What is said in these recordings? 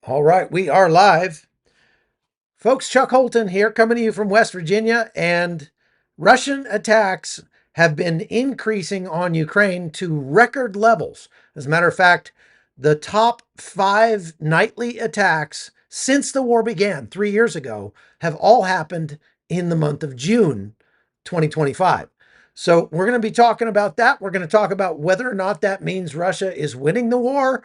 All right, we are live. Folks, Chuck Holton here, coming to you from West Virginia, and Russian attacks have been increasing on Ukraine to record levels. As a matter of fact, the top 5 nightly attacks since the war began 3 years ago have all happened in the month of June 2025. So we're going to be talking about that. We're going to talk about whether or not that means Russia is winning the war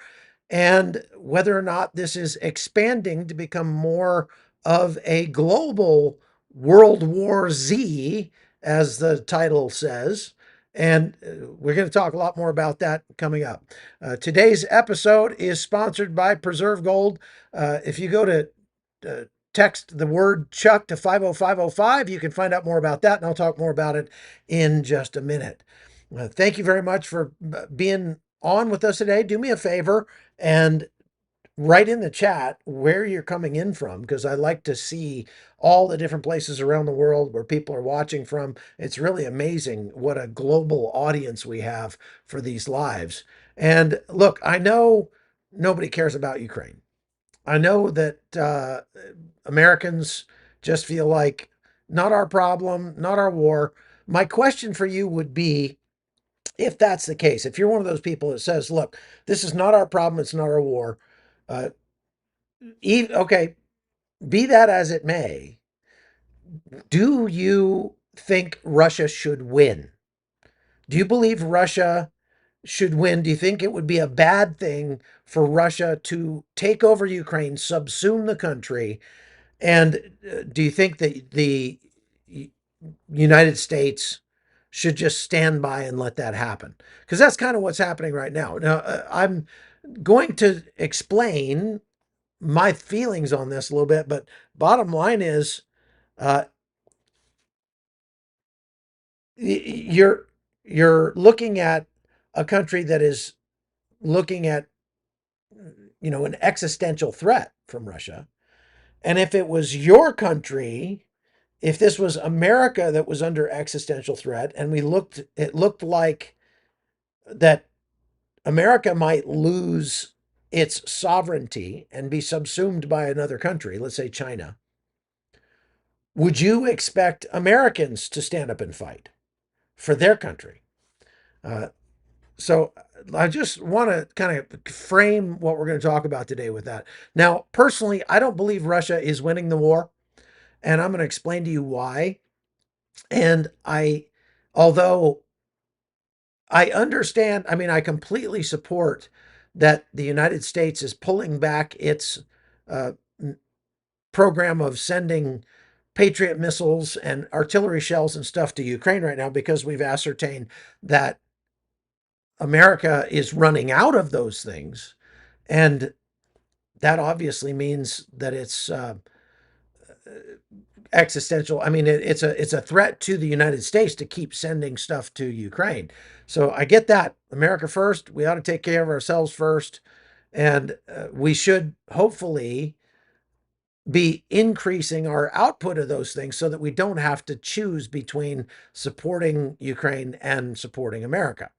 and whether or not this is expanding to become more of a global World War Z, as the title says. And we're going to talk a lot more about that coming up. Today's episode is sponsored by Preserve Gold. If you go to uh, text the word Chuck to 50505, you can find out more about that, and I'll talk more about it in just a minute. Thank you very much for being on with us today. Do me a favor and write in the chat where you're coming in from, because I like to see all the different places around the world where people are watching from. It's really amazing what a global audience we have for these lives. And look, I know nobody cares about Ukraine. I know that Americans just feel like not our problem, not our war. My question for you would be, if that's the case, if you're one of those people that says, look, this is not our problem, it's not our war, uh, okay, be that as it may, do you think Russia should win? Do you believe Russia should win? Do you think it would be a bad thing for Russia to take over Ukraine, subsume the country? And do you think that the United States should just stand by and let that happen? Because that's kind of what's happening right now. Now, I'm going to explain my feelings on this a little bit, but bottom line is, uh, you're looking at a country that is looking at an existential threat from Russia. And if it was your country, if this was America that was under existential threat, and it looked like that America might lose its sovereignty and be subsumed by another country, let's say China, would you expect Americans to stand up and fight for their country? Uh, So I just want to kind of frame what we're going to talk about today with that. Now, personally, I don't believe Russia is winning the war, and I'm going to explain to you why. And although I understand, I mean, I completely support that the United States is pulling back its uh, program of sending Patriot missiles and artillery shells and stuff to Ukraine right now, because we've ascertained that America is running out of those things. And that obviously means that it's existential. I mean, it's a threat to the United States to keep sending stuff to Ukraine. So I get that. America first. We ought to take care of ourselves first, and we should hopefully be increasing our output of those things so that we don't have to choose between supporting Ukraine and supporting America.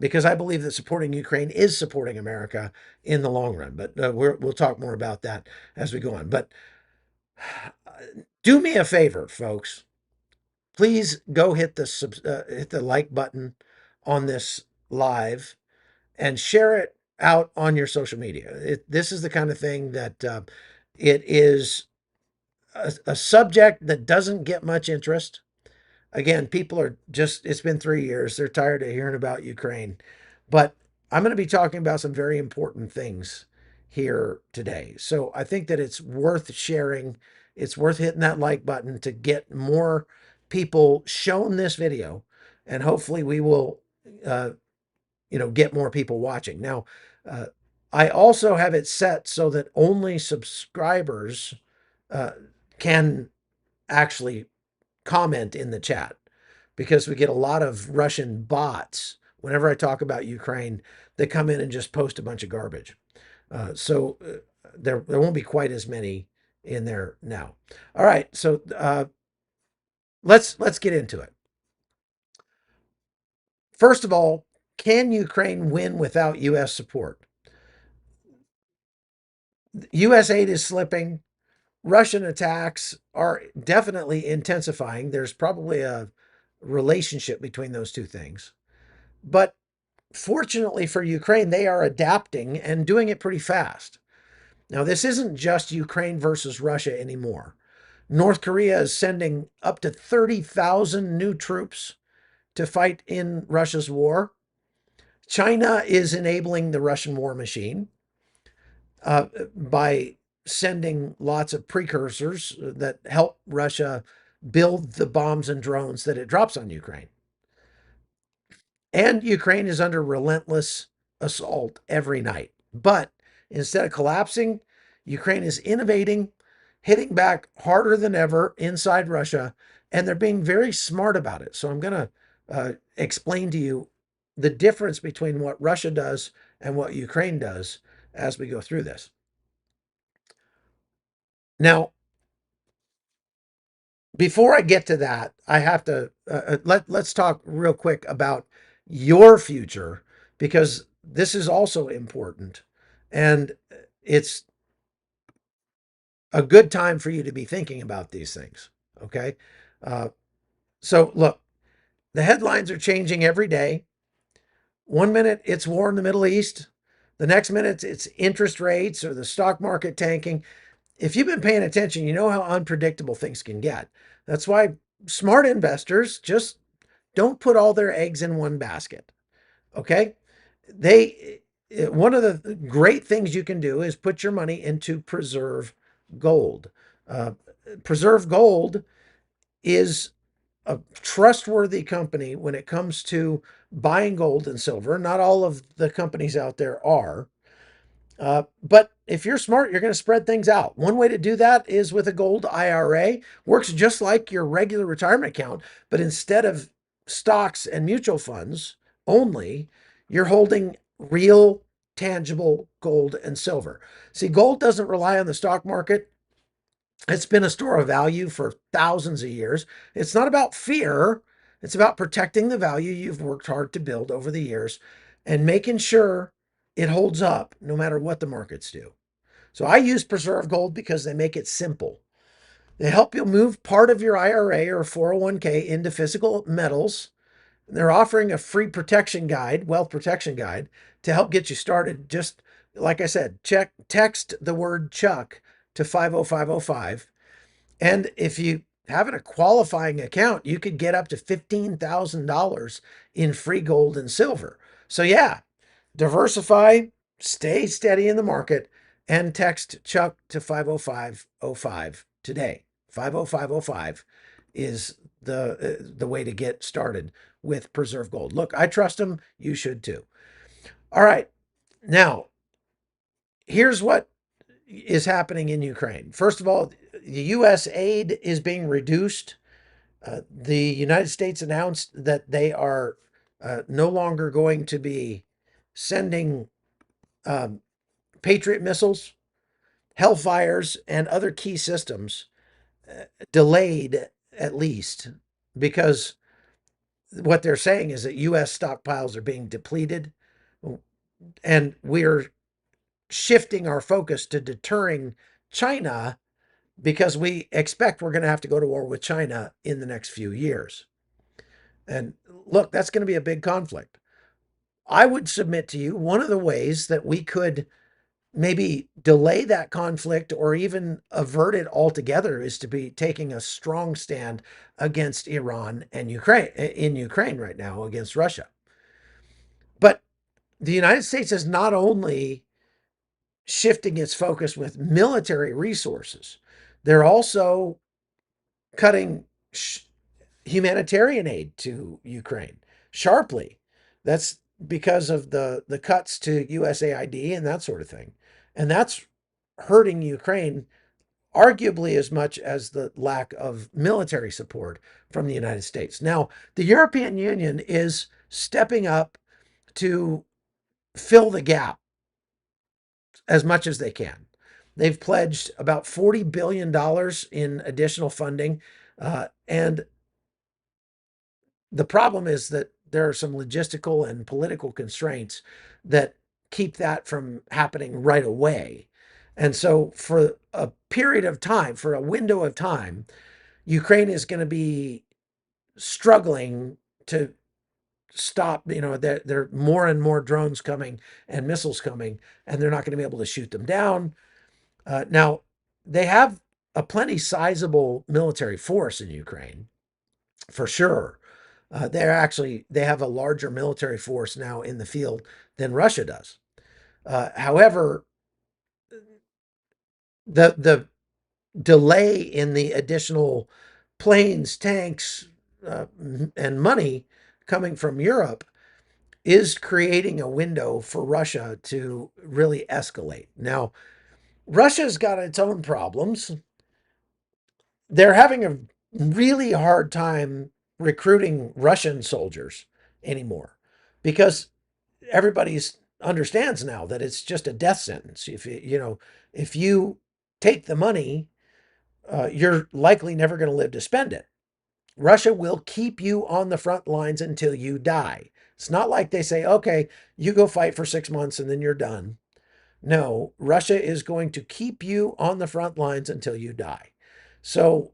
Because I believe that supporting Ukraine is supporting America in the long run. But we'll talk more about that as we go on. But do me a favor, folks. Please go hit the like button on this live and share it out on your social media. This is the kind of thing that it is a subject that doesn't get much interest. Again, people are just, it's been 3 years. They're tired of hearing about Ukraine. But I'm going to be talking about some very important things here today. So I think that it's worth sharing. It's worth hitting that like button to get more people shown this video. And hopefully we will, uh, get more people watching. Now, uh, I also have it set so that only subscribers uh, can actually comment in the chat, because we get a lot of Russian bots whenever I talk about Ukraine. They come in and just post a bunch of garbage. There won't be quite as many in there now. All right, so let's get into it. First of all, can Ukraine win without U.S. support? US aid is slipping. Russian attacks are definitely intensifying. There's probably a relationship between those two things. But fortunately for Ukraine, they are adapting and doing it pretty fast. Now, this isn't just Ukraine versus Russia anymore. North Korea is sending up to 30,000 new troops to fight in Russia's war. China is enabling the Russian war machine by sending lots of precursors that help Russia build the bombs and drones that it drops on Ukraine. And Ukraine is under relentless assault every night. But instead of collapsing, Ukraine is innovating, hitting back harder than ever inside Russia, and they're being very smart about it. So I'm going to explain to you the difference between what Russia does and what Ukraine does as we go through this. Now, before I get to that, I have to let's talk real quick about your future because this is also important, and it's a good time for you to be thinking about these things. Okay, uh, so look, the headlines are changing every day. One minute it's war in the Middle East, the next minute it's interest rates or the stock market tanking. If you've been paying attention, you know how unpredictable things can get. That's why smart investors just don't put all their eggs in one basket. Okay. They, one of the great things you can do is put your money into preserve gold. Uh, preserve gold is a trustworthy company when it comes to buying gold and silver. Not all of the companies out there are. But if you're smart, you're going to spread things out. One way to do that is with a gold IRA. Works just like your regular retirement account, but instead of stocks and mutual funds only, you're holding real, tangible gold and silver. See, gold doesn't rely on the stock market. It's been a store of value for thousands of years. It's not about fear. It's about protecting the value you've worked hard to build over the years and making sure it holds up no matter what the markets do. So I use Preserve Gold because they make it simple. They help you move part of your IRA or 401k into physical metals. They're offering a free protection guide, wealth protection guide, to help get you started. Just like I said, text the word Chuck to 50505. And if you have a qualifying account, you could get up to $15,000 in free gold and silver. So, yeah, diversify, stay steady in the market, and text Chuck to 50505 today. 50505 is the way to get started with Preserve Gold. Look, I trust them. You should too. All right. Now, here's what is happening in Ukraine. First of all, the U.S. aid is being reduced. The United States announced that they are no longer going to be sending um, Patriot missiles, Hellfires, and other key systems, delayed at least, because what they're saying is that U.S. stockpiles are being depleted, and we're shifting our focus to deterring China because we expect we're going to have to go to war with China in the next few years. And look, that's going to be a big conflict. I would submit to you one of the ways that we could maybe delay that conflict or even avert it altogether is to be taking a strong stand against Iran and Ukraine in Ukraine right now against Russia. But the United States is not only shifting its focus with military resources, they're also cutting humanitarian aid to Ukraine sharply. That's because of the cuts to USAID and that sort of thing. And that's hurting Ukraine arguably as much as the lack of military support from the United States. Now, the European Union is stepping up to fill the gap as much as they can. They've pledged about $40 billion in additional funding. And the problem is that there are some logistical and political constraints that keep that from happening right away. And so for a period of time, for a window of time, Ukraine is going to be struggling to stop. There are more and more drones coming and missiles coming, and they're not going to be able to shoot them down. Now, they have a plenty sizable military force in Ukraine, for sure. They have a larger military force now in the field than Russia does. However, the delay in the additional planes, tanks, and money coming from Europe is creating a window for Russia to really escalate. Now, Russia's got its own problems. They're having a really hard time recruiting Russian soldiers anymore because everybody's understands now that it's just a death sentence. If you take the money, you're likely never going to live to spend it. Russia will keep you on the front lines until you die. It's not like they say, okay, you go fight for 6 months and then you're done. No, Russia is going to keep you on the front lines until you die. So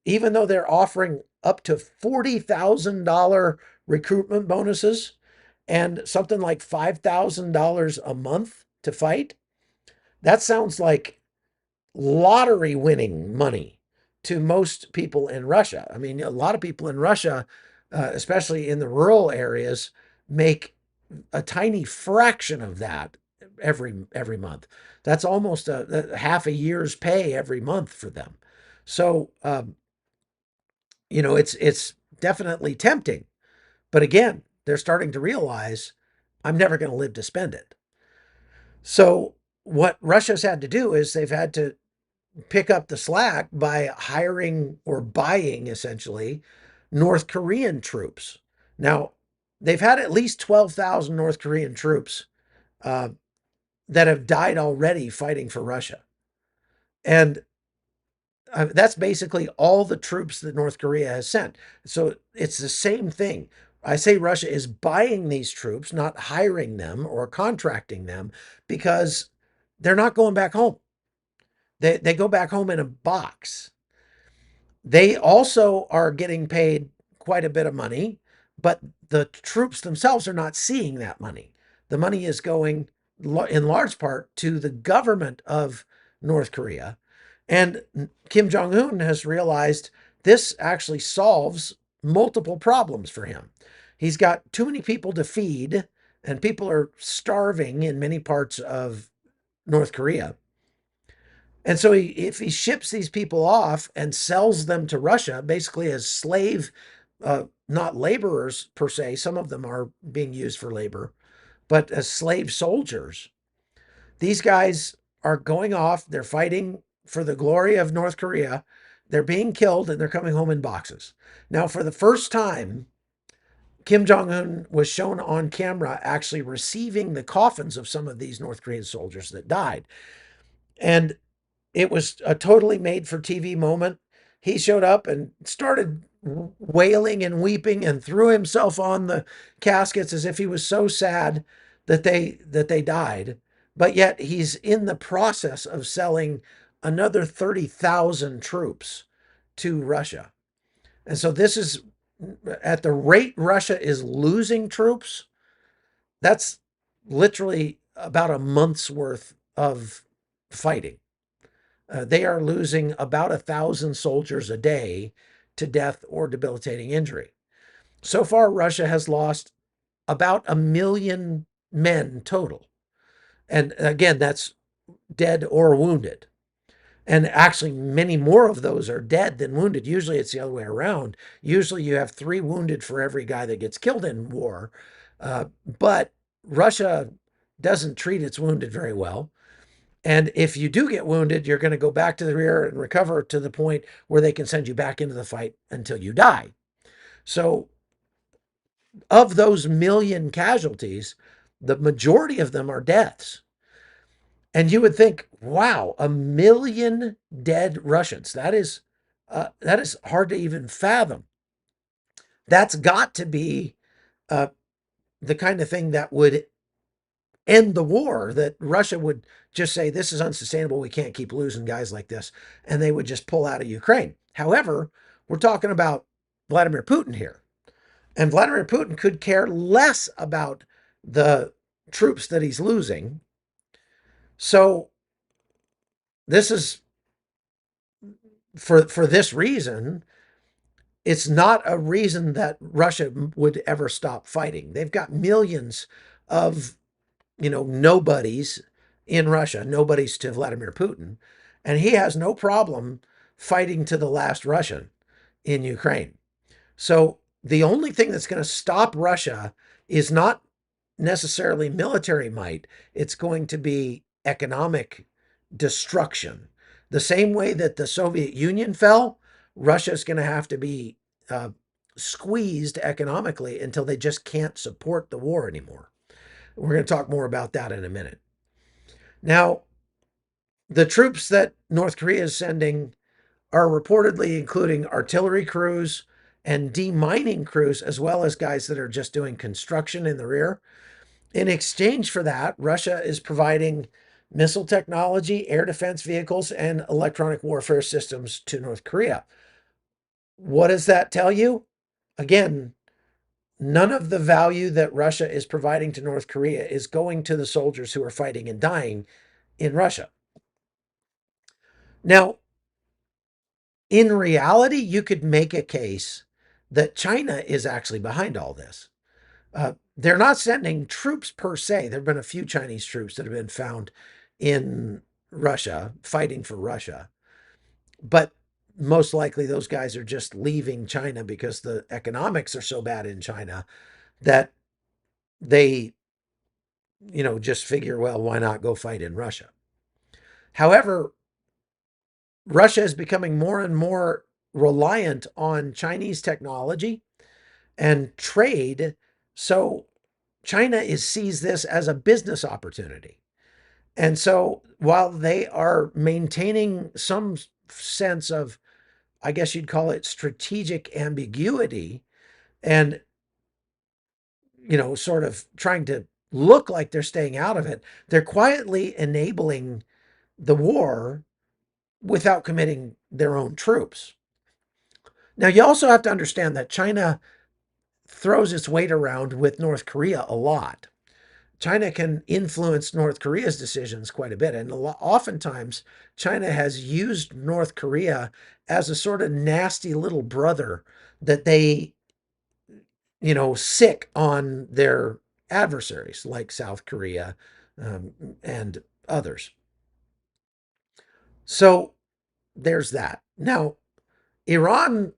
even though they're offering up to $40,000 recruitment bonuses and something like $5,000 a month to fight, that sounds like lottery winning money to most people in Russia. I mean, a lot of people in Russia, especially in the rural areas, make a tiny fraction of that every month. That's almost a half a year's pay every month for them. So it's definitely tempting. But again, they're starting to realize I'm never going to live to spend it. So what Russia's had to do is they've had to pick up the slack by hiring or buying essentially North Korean troops. Now, they've had at least 12,000 North Korean troops uh, that have died already fighting for Russia. And that's basically all the troops that North Korea has sent. So it's the same thing. I say Russia is buying these troops, not hiring them or contracting them, because they're not going back home. They go back home in a box. They also are getting paid quite a bit of money, but the troops themselves are not seeing that money. The money is going in large part to the government of North Korea. And Kim Jong un has realized this actually solves multiple problems for him. He's got too many people to feed, and people are starving in many parts of North Korea. And so if he ships these people off and sells them to Russia, basically as slave, not laborers per se, some of them are being used for labor, but as slave soldiers, these guys are going off, they're fighting for the glory of North Korea, they're being killed, and they're coming home in boxes. Now, for the first time, Kim Jong un was shown on camera actually receiving the coffins of some of these North Korean soldiers that died. And it was a totally made for TV moment. He showed up and started wailing and weeping and threw himself on the caskets as if he was so sad that they died. But yet he's in the process of selling another 30,000 troops to Russia. And so this is at the rate Russia is losing troops, that's literally about a month's worth of fighting. They are losing about 1,000 soldiers a day to death or debilitating injury. So far, Russia has lost about 1 million men total. And again, that's dead or wounded. And actually, many more of those are dead than wounded. Usually, it's the other way around. Usually, you have 3 wounded for every guy that gets killed in war. But Russia doesn't treat its wounded very well. And if you do get wounded, you're going to go back to the rear and recover to the point where they can send you back into the fight until you die. So, of those million casualties, the majority of them are deaths. And you would think, wow, 1 million dead Russians. That is hard to even fathom. That's got to be uh, the kind of thing that would end the war, that Russia would just say, this is unsustainable. We can't keep losing guys like this. And they would just pull out of Ukraine. However, we're talking about Vladimir Putin here. And Vladimir Putin could care less about the troops that he's losing. So this is for this reason, it's not a reason that Russia would ever stop fighting. They've got millions of, nobodies in Russia, nobodies to Vladimir Putin, and he has no problem fighting to the last Russian in Ukraine. So the only thing that's going to stop Russia is not necessarily military might, it's going to be economic destruction. The same way that the Soviet Union fell, Russia is going to have to be uh, squeezed economically until they just can't support the war anymore. We're going to talk more about that in a minute. Now, the troops that North Korea is sending are reportedly including artillery crews and demining crews, as well as guys that are just doing construction in the rear. In exchange for that, Russia is providing missile technology, air defense vehicles, and electronic warfare systems to North Korea. What does that tell you? Again, none of the value that Russia is providing to North Korea is going to the soldiers who are fighting and dying in Russia. Now, in reality, you could make a case that China is actually behind all this. They're not sending troops per se. There have been a few Chinese troops that have been found in Russia, fighting for Russia. But most likely those guys are just leaving China because the economics are so bad in China that they, just figure, well, why not go fight in Russia? However, Russia is becoming more and more reliant on Chinese technology and trade. So China sees this as a business opportunity. And so while they are maintaining some sense of, I guess you'd call it strategic ambiguity, and, sort of trying to look like they're staying out of it, they're quietly enabling the war without committing their own troops. Now, you also have to understand that China throws its weight around with North Korea a lot. China can influence North Korea's decisions quite a bit. And oftentimes, China has used North Korea as a sort of nasty little brother that they, sick on their adversaries like South Korea and others. So there's that. Now, Iran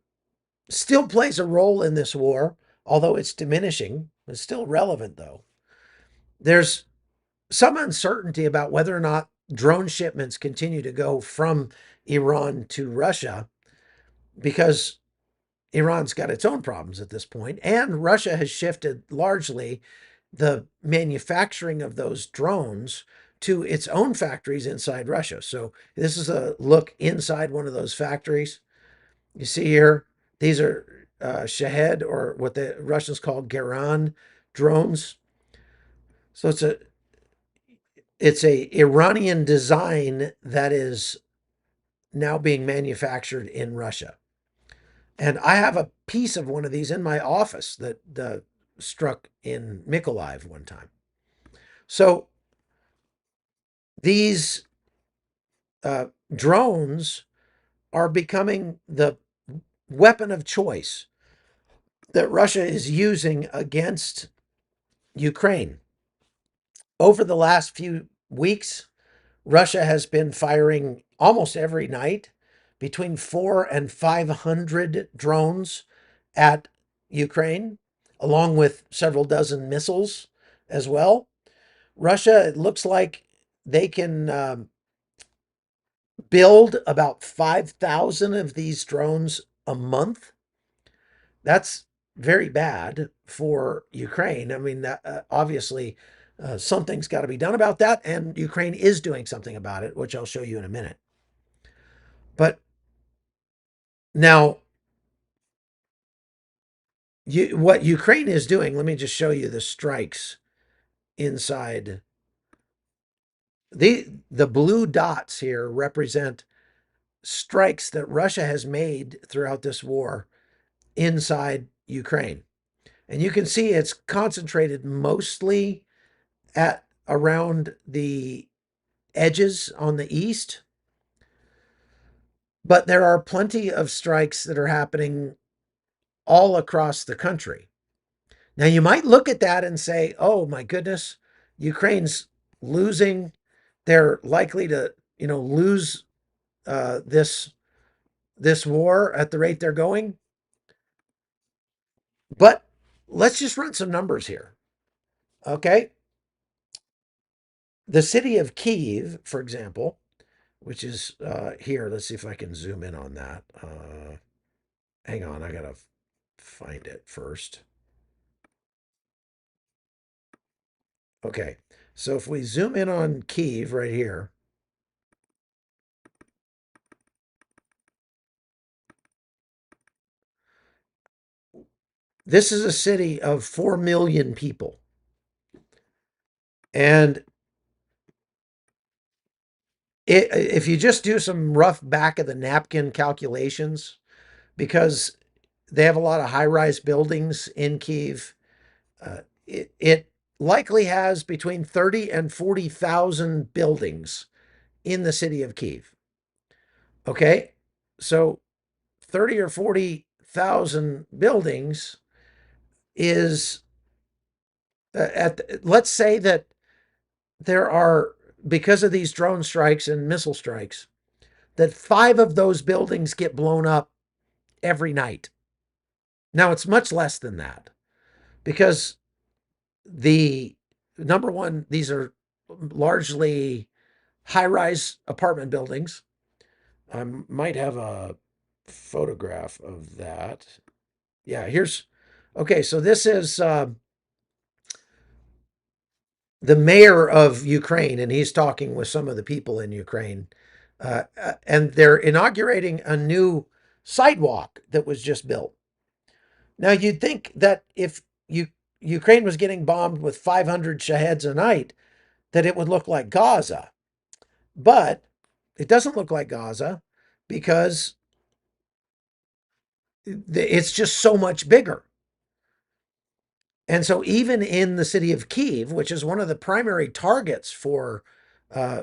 still plays a role in this war, although it's diminishing. It's still relevant, though. There's some uncertainty about whether or not drone shipments continue to go from Iran to Russia because Iran's got its own problems at this point, and Russia has shifted largely the manufacturing of those drones to its own factories inside Russia. So this is a look inside one of those factories. You see here, these are Shahed, or what the Russians call Garan drones. So it's a Iranian design that is now being manufactured in Russia. And I have a piece of one of these in my office that struck in Mykolaiv one time. So these drones are becoming the weapon of choice that Russia is using against Ukraine. Over the last few weeks, Russia has been firing almost every night between 4 and 500 drones at Ukraine, along with several dozen missiles as well. Russia, it looks like they can build about 5,000 of these drones a month. That's very bad for Ukraine. I mean, obviously, something's got to be done about that, and Ukraine is doing something about it, which I'll show you in a minute. But now, what Ukraine is doing, let me just show you the strikes inside the blue dots here represent strikes that Russia has made throughout this war inside Ukraine. And you can see it's concentrated mostly at around the edges on the east, but there are plenty of strikes that are happening all across the country. Now, you might look at that and say, oh my goodness, Ukraine's losing. They're likely to, lose this war at the rate they're going. But let's just run some numbers here. Okay. The city of Kyiv, for example, which is here. Let's see if I can zoom in on that. Hang on, I gotta find it first. Okay, so if we zoom in on Kyiv right here, this is a city of 4 million people. And if you just do some rough back of the napkin calculations, because they have a lot of high rise buildings in Kyiv, it likely has between 30 and 40,000 buildings in the city of Kyiv. Okay, so 30 or 40,000 buildings is let's say that there are, because of these drone strikes and missile strikes, that 5 of those buildings get blown up every night. Now it's much less than that, because the number one, these are largely high-rise apartment buildings. I might have a photograph of that. Yeah, here's okay. So this is the mayor of Ukraine, and he's talking with some of the people in Ukraine. And they're inaugurating a new sidewalk that was just built. Now, you'd think that if Ukraine was getting bombed with 500 Shaheds a night, that it would look like Gaza. But it doesn't look like Gaza, because it's just so much bigger. And so, even in the city of Kyiv, which is one of the primary targets uh,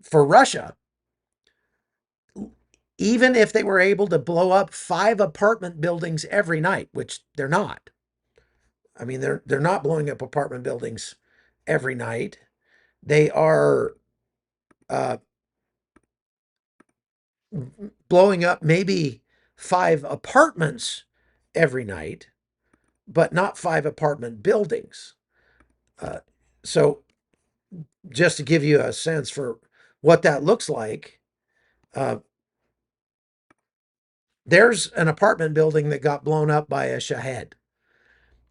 for Russia, even if they were able to blow up 5 apartment buildings every night, which they're not. I mean, they're not blowing up apartment buildings every night. They are uh, blowing up maybe 5 apartments every night, but not 5 apartment buildings. Uh, so, just to give you a sense for what that looks like, uh, there's an apartment building that got blown up by a Shahed.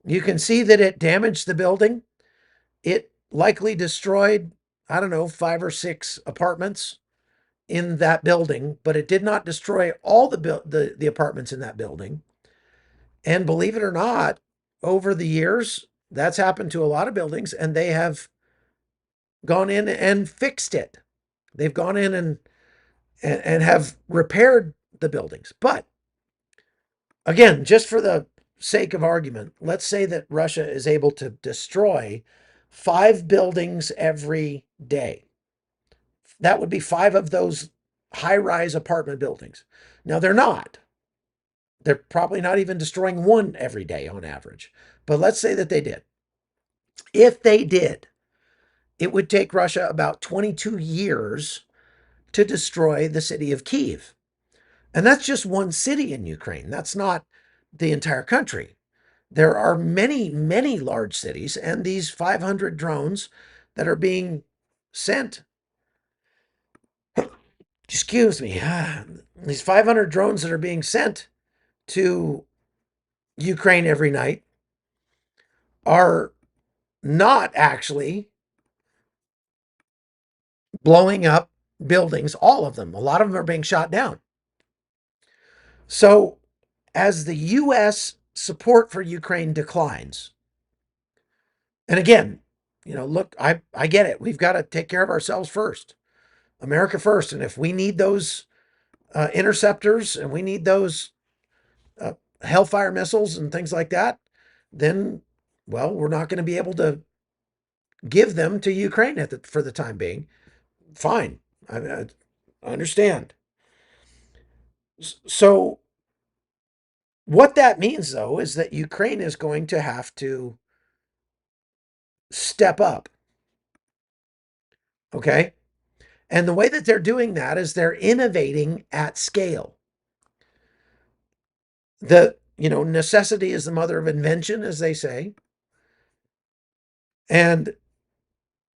You can see that it damaged the building. It likely destroyed, I don't know, 5 or 6 apartments in that building, but it did not destroy all the apartments in that building. And believe it or not, over the years, that's happened to a lot of buildings, and they have gone in and fixed it. They've gone in and have repaired the buildings. But again, just for the sake of argument, let's say that Russia is able to destroy 5 buildings every day. That would be 5 of those high rise apartment buildings. Now, they're not. They're probably not even destroying one every day on average. But let's say that they did. If they did, it would take Russia about 22 years to destroy the city of Kyiv. And that's just one city in Ukraine. That's not the entire country. There are many, many large cities, and these 500 drones that are being sent, excuse me, these 500 drones that are being sent to Ukraine every night are not actually blowing up buildings, all of them. A lot of them are being shot down. So, as the U.S. support for Ukraine declines, and again, look, I get it. We've got to take care of ourselves first, America first. And if we need those interceptors and we need those uh, Hellfire missiles and things like that, then, well, we're not going to be able to give them to Ukraine for the time being. Fine. I understand. So, what that means, though, is that Ukraine is going to have to step up. Okay. And the way that they're doing that is they're innovating at scale. Necessity is the mother of invention, as they say. And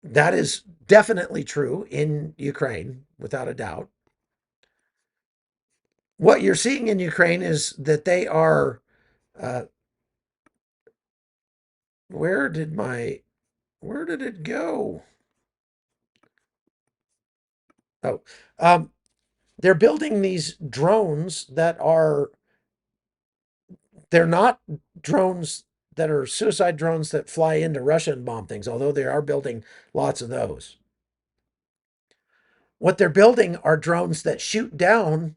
that is definitely true in Ukraine, without a doubt. What you're seeing in Ukraine is that they are, uh, where did it go? Oh, um, they're building these drones they're not drones that are suicide drones that fly into Russia and bomb things, although they are building lots of those. What they're building are drones that shoot down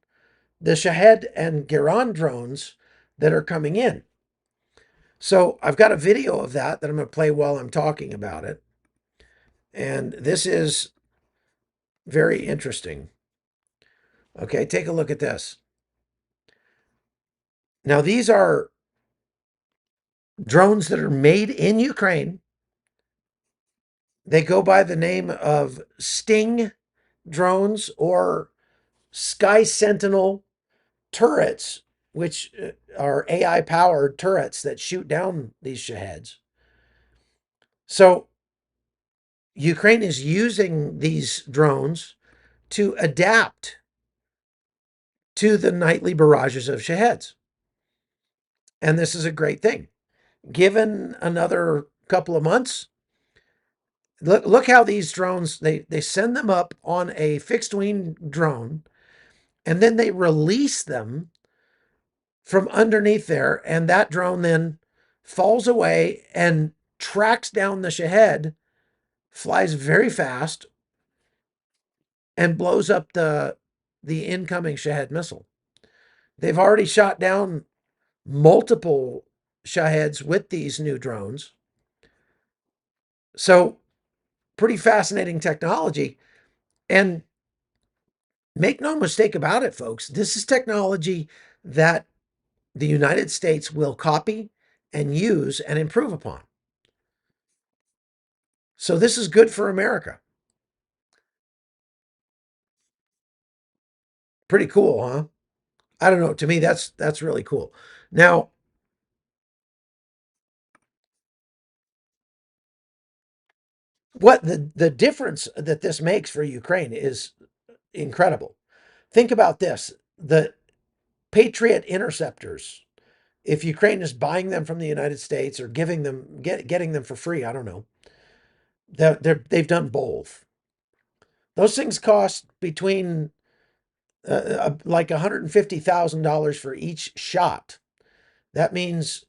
the Shahed and Giran drones that are coming in. So I've got a video of that I'm going to play while I'm talking about it. And this is very interesting. Okay, take a look at this. Now, these are drones that are made in Ukraine. They go by the name of Sting drones or Sky Sentinel turrets, which are AI powered turrets that shoot down these Shaheds. So Ukraine is using these drones to adapt to the nightly barrages of Shaheds. And this is a great thing. Given another couple of months, look how these drones, they send them up on a fixed wing drone, and then they release them from underneath there, and that drone then falls away and tracks down the Shahed, flies very fast, and blows up the incoming Shahed missile. They've already shot down multiple Shaheds with these new drones. So, pretty fascinating technology. And make no mistake about it, folks, this is technology that the United States will copy and use and improve upon. So, this is good for America. Pretty cool, huh? I don't know. To me, that's really cool. Now, what the difference that this makes for Ukraine is incredible. Think about this: the Patriot interceptors. If Ukraine is buying them from the United States or getting them for free, I don't know. They've done both. Those things cost between like $150,000 for each shot. That means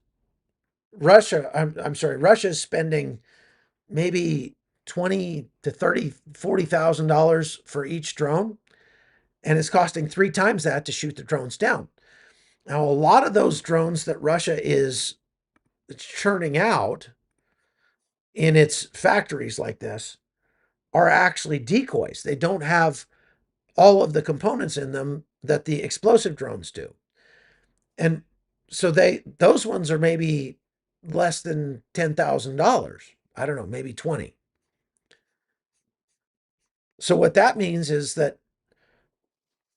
I'm sorry, Russia's spending maybe 20 to 30, $40,000 for each drone, and it's costing 3 times that to shoot the drones down. Now, a lot of those drones that Russia is churning out in its factories like this are actually decoys. They don't have all of the components in them that the explosive drones do. And so those ones are maybe less than $10,000. I don't know, maybe 20. So what that means is that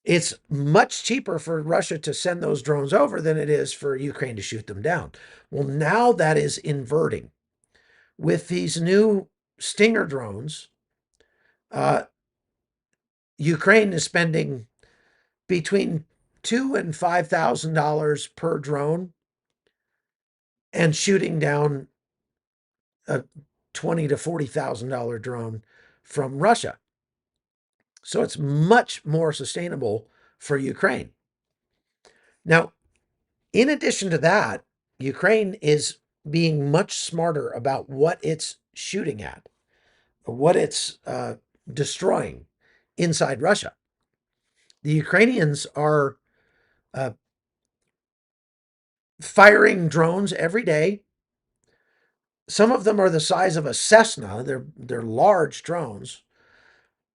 it's much cheaper for Russia to send those drones over than it is for Ukraine to shoot them down. Well, now that is inverting. With these new Stinger drones, uh, Ukraine is spending between $2,000 and $5,000 per drone and shooting down a $20,000 to $40,000 drone from Russia. So it's much more sustainable for Ukraine. Now, in addition to that, Ukraine is being much smarter about what it's shooting at. what it's destroying inside Russia. The Ukrainians are uh, firing drones every day. Some of them are the size of a Cessna. They're large drones,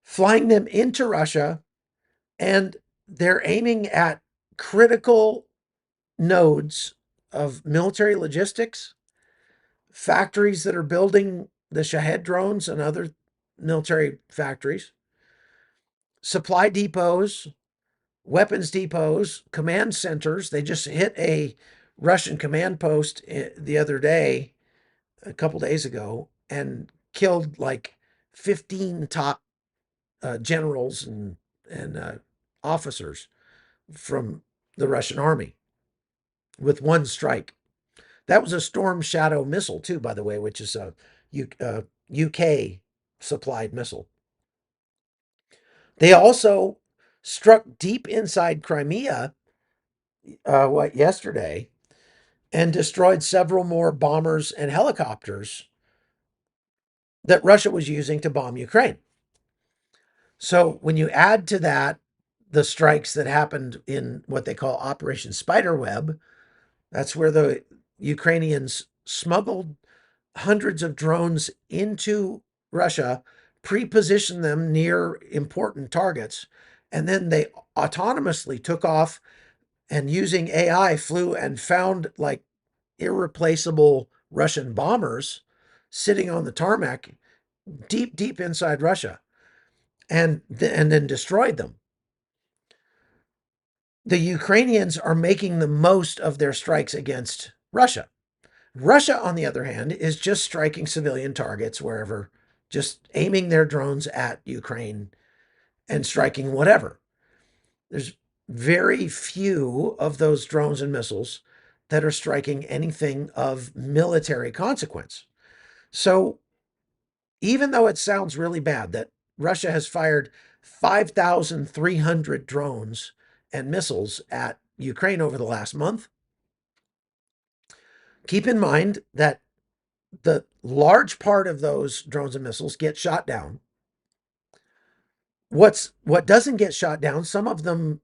flying them into Russia, and they're aiming at critical nodes of military logistics, factories that are building the Shahed drones and other military factories, supply depots, weapons depots, command centers. They just hit a Russian command post the other day, a couple days ago, and killed like 15 top generals and officers from the Russian army with one strike. That was a Storm Shadow missile, too, by the way, which is a UK supplied missile. They also struck deep inside Crimea yesterday and destroyed several more bombers and helicopters that Russia was using to bomb Ukraine. So when you add to that the strikes that happened in what they call Operation Spiderweb, that's where the Ukrainians smuggled hundreds of drones into Russia, pre-positioned them near important targets, and then they autonomously took off and using AI flew and found like irreplaceable Russian bombers sitting on the tarmac deep, deep inside Russia and then destroyed them. The Ukrainians are making the most of their strikes against Russia. Russia, on the other hand, is just striking civilian targets wherever, just aiming their drones at Ukraine and striking whatever. There's very few of those drones and missiles that are striking anything of military consequence. So even though it sounds really bad that Russia has fired 5,300 drones and missiles at Ukraine over the last month, keep in mind that the large part of those drones and missiles get shot down. What doesn't get shot down, some of them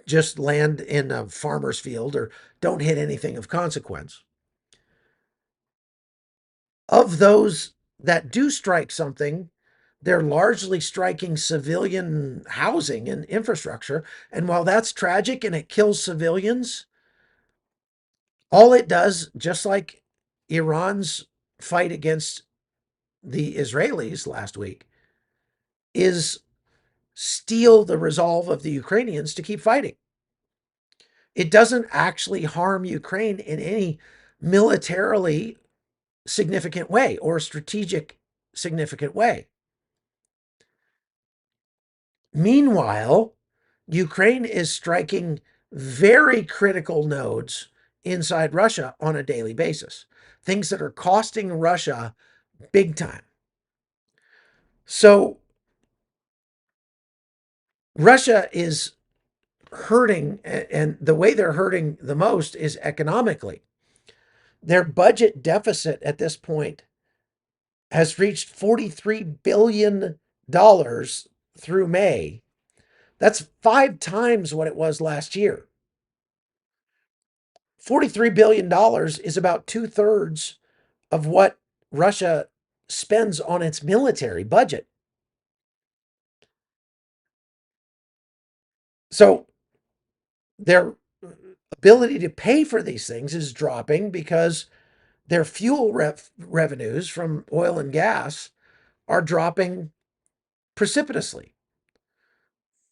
just land in a farmer's field or don't hit anything of consequence. Of those that do strike something, they're largely striking civilian housing and infrastructure. And while that's tragic and it kills civilians, all it does, just like Iran's fight against the Israelis last week, is steal the resolve of the Ukrainians to keep fighting. It doesn't actually harm Ukraine in any militarily significant way or strategic significant way. Meanwhile, Ukraine is striking very critical nodes inside Russia on a daily basis, things that are costing Russia big time. So Russia is hurting, and the way they're hurting the most is economically. Their budget deficit at this point has reached $43 billion through May. That's 5 times what it was last year. $43 billion is about 2/3 of what Russia spends on its military budget. So their ability to pay for these things is dropping because their fuel revenues from oil and gas are dropping precipitously.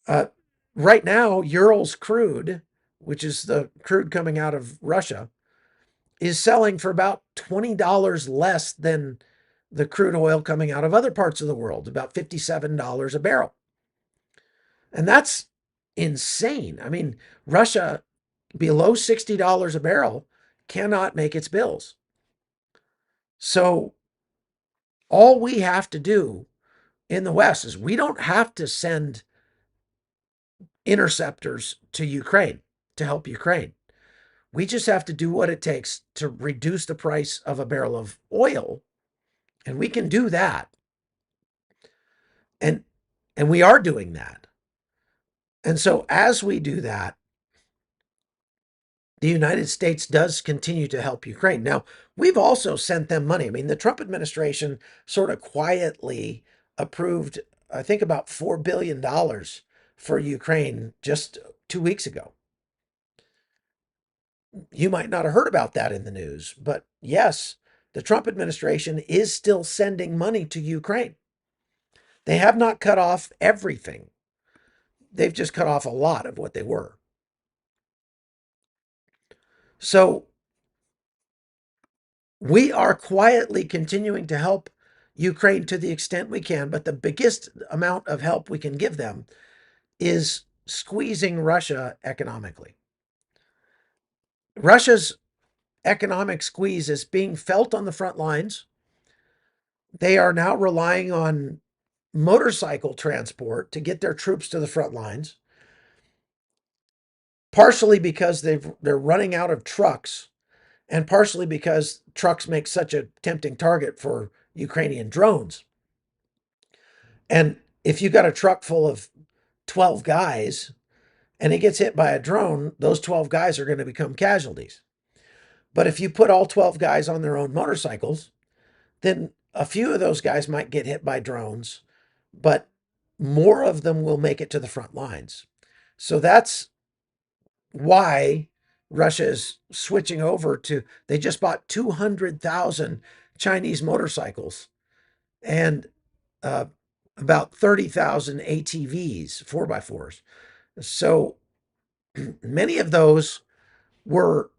Uh, right now, Urals crude, which is the crude coming out of Russia, is selling for about $20 less than the crude oil coming out of other parts of the world, about $57 a barrel. And that's insane. I mean, Russia below $60 a barrel cannot make its bills. So all we have to do in the West is we don't have to send interceptors to Ukraine to help Ukraine. We just have to do what it takes to reduce the price of a barrel of oil. And we can do that. And and we are doing that. And so as we do that, the United States does continue to help Ukraine. Now, we've also sent them money. I mean, the Trump administration sort of quietly approved, I think, about $4 billion for Ukraine just 2 weeks ago. You might not have heard about that in the news, but yes, the Trump administration is still sending money to Ukraine. They have not cut off everything, they've just cut off a lot of what they were. So we are quietly continuing to help Ukraine to the extent we can, but the biggest amount of help we can give them is squeezing Russia economically. Russia's economic squeeze is being felt on the front lines. They are now relying on motorcycle transport to get their troops to the front lines, partially because they're running out of trucks, and partially because trucks make such a tempting target for Ukrainian drones. And if you got a truck full of 12 guys and it gets hit by a drone, those 12 guys are going to become casualties. But if you put all 12 guys on their own motorcycles, then a few of those guys might get hit by drones, but more of them will make it to the front lines. So that's why Russia is switching over to, they just bought 200,000 Chinese motorcycles and uh, about 30,000 ATVs, 4x4s. So many of those were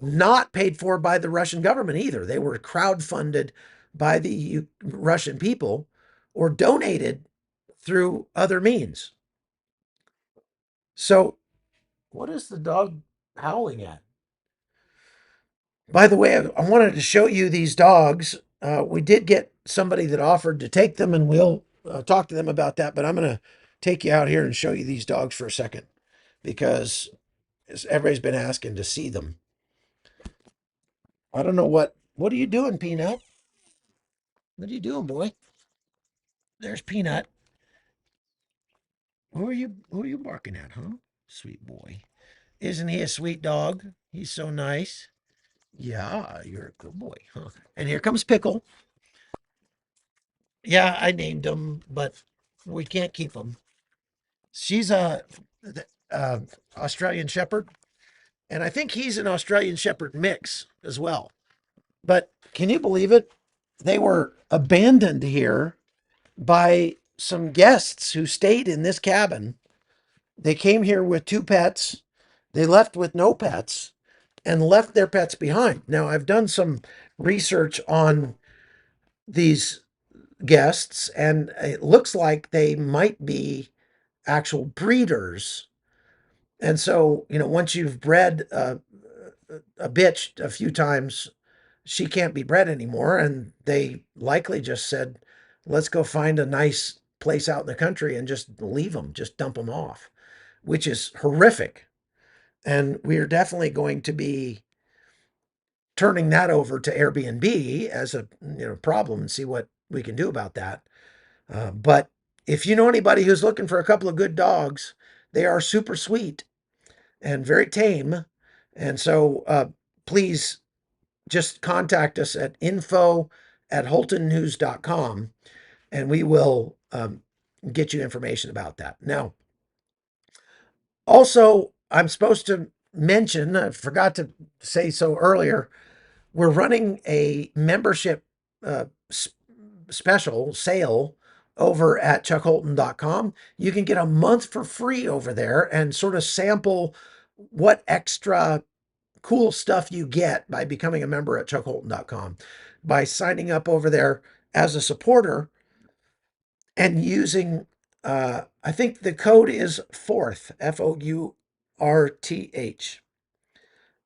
not paid for by the Russian government either. They were crowdfunded by the Russian people or donated through other means. So, what is the dog howling at? By the way, I wanted to show you these dogs. We did get somebody that offered to take them, and we'll talk to them about that. But I'm going to take you out here and show you these dogs for a second because everybody's been asking to see them. I don't know what are you doing, Peanut? What are you doing, boy? There's Peanut. Who are you barking at, huh? Sweet boy. Isn't he a sweet dog? He's so nice. Yeah, you're a good boy, huh? And here comes Pickle. Yeah, I named him, but we can't keep him. She's a Australian Shepherd, and I think he's an Australian Shepherd mix as well. But can you believe it? They were abandoned here by some guests who stayed in this cabin. They came here with two pets. They left with no pets and left their pets behind. Now, I've done some research on these guests, and it looks like they might be actual breeders. And so, once you've bred a bitch a few times, she can't be bred anymore. And they likely just said, let's go find a nice place out in the country and just leave them, just dump them off, which is horrific. And we're definitely going to be turning that over to Airbnb as a problem and see what we can do about that. But if you know anybody who's looking for a couple of good dogs, they are super sweet and very tame. And so please just contact us at info@holtonnews.com and we will get you information about that. Now, also, I'm supposed to mention, I forgot to say so earlier, we're running a membership uh, special sale over at chuckholton.com. You can get a month for free over there and sort of sample what extra cool stuff you get by becoming a member at chuckholton.com by signing up over there as a supporter and using I think the code is fourth, FOURTH.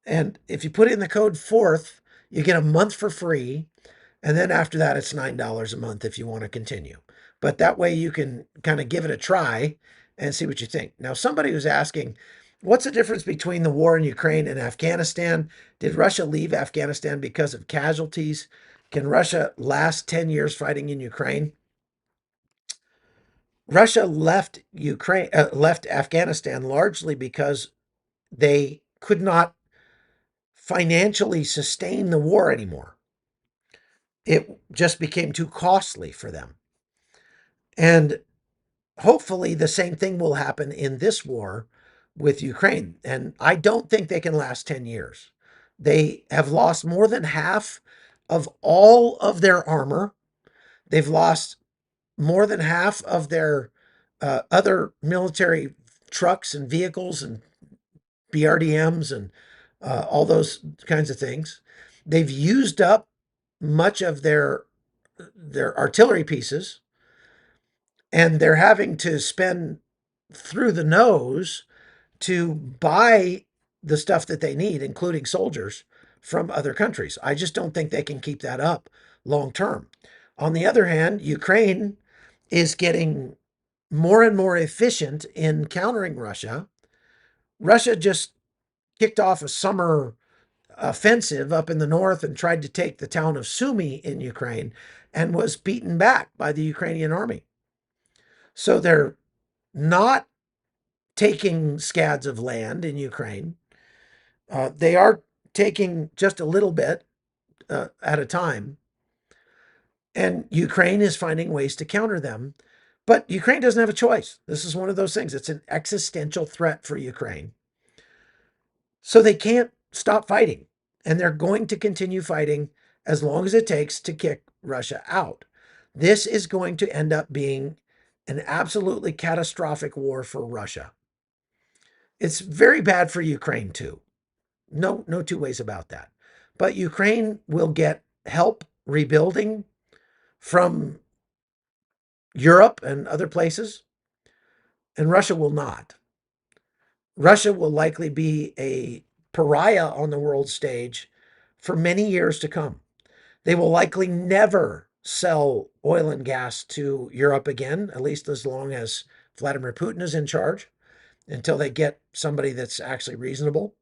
And if you put in the code fourth, you get a month for free. And then after that, it's $9 a month if you want to continue. But that way you can kind of give it a try and see what you think. Now, somebody was asking, what's the difference between the war in Ukraine and Afghanistan? Did Russia leave Afghanistan because of casualties? Can Russia last 10 years fighting in Ukraine? Russia left left Afghanistan largely because they could not financially sustain the war anymore. It just became too costly for them. And hopefully the same thing will happen in this war with Ukraine. And I don't think they can last 10 years. They have lost more than half of all of their armor. They've lost more than half of their other military trucks and vehicles and BRDMs and all those kinds of things. They've used up much of their artillery pieces, and they're having to spend through the nose to buy the stuff that they need, including soldiers from other countries. I just don't think they can keep that up long term. On the other hand, Ukraine is getting more and more efficient in countering Russia. Russia just kicked off a summer offensive up in the north and tried to take the town of Sumy in Ukraine and was beaten back by the Ukrainian army. So they're not taking scads of land in Ukraine. They are taking just a little bit at a time. And Ukraine is finding ways to counter them. But Ukraine doesn't have a choice. This is one of those things. It's an existential threat for Ukraine. So they can't stop fighting. And they're going to continue fighting as long as it takes to kick Russia out. This is going to end up being an absolutely catastrophic war for Russia. It's very bad for Ukraine too. No two ways about that. But Ukraine will get help rebuilding from Europe and other places, and Russia will not. Russia will likely be a pariah on the world stage for many years to come. They will likely never sell oil and gas to Europe again, at least as long as Vladimir Putin is in charge, until they get somebody that's actually reasonable.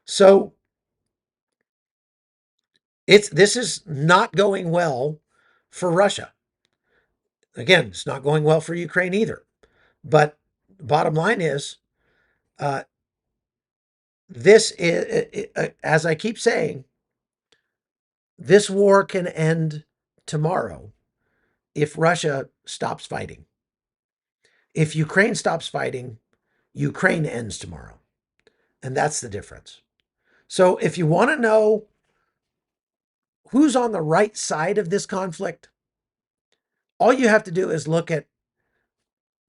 So this is not going well for Russia. Again, it's not going well for Ukraine either. But bottom line is, uh, this is, as I keep saying, this war can end tomorrow if Russia stops fighting. If Ukraine stops fighting, Ukraine ends tomorrow. And that's the difference. So if you want to know who's on the right side of this conflict, all you have to do is look at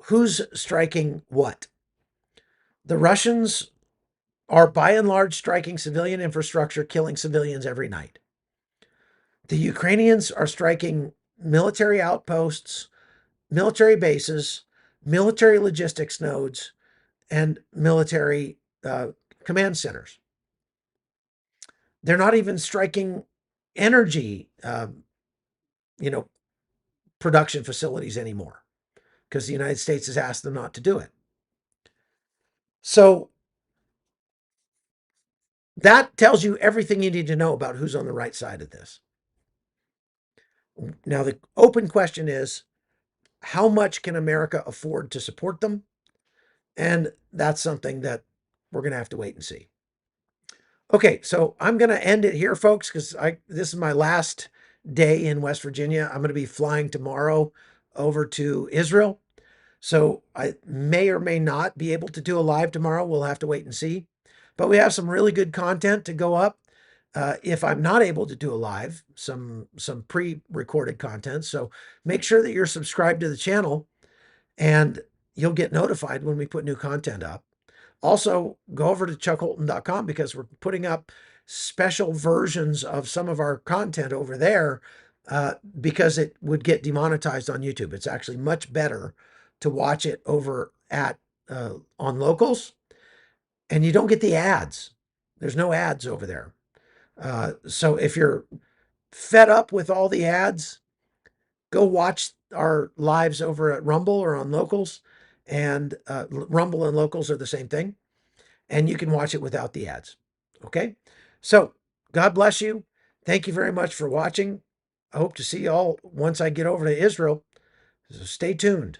who's striking what. The Russians are by and large striking civilian infrastructure, killing civilians every night. The Ukrainians are striking military outposts, military bases, military logistics nodes, and military command centers. They're not even striking energy, production facilities anymore because the United States has asked them not to do it. So that tells you everything you need to know about who's on the right side of this. Now, the open question is, how much can America afford to support them? And that's something that we're going to have to wait and see. Okay, so I'm going to end it here, folks, because this is my last day in West Virginia. I'm going to be flying tomorrow over to Israel. So I may or may not be able to do a live tomorrow. We'll have to wait and see. But we have some really good content to go up. If I'm not able to do a live, some pre-recorded content. So make sure that you're subscribed to the channel and you'll get notified when we put new content up. Also, go over to chuckholton.com because we're putting up special versions of some of our content over there because it would get demonetized on YouTube. It's actually much better to watch it over at on locals, and you don't get the ads. There's no ads over there. So if you're fed up with all the ads, go watch our lives over at Rumble or on locals. And Rumble and locals are the same thing. And you can watch it without the ads. Okay? So God bless you. Thank you very much for watching. I hope to see you all once I get over to Israel. So stay tuned.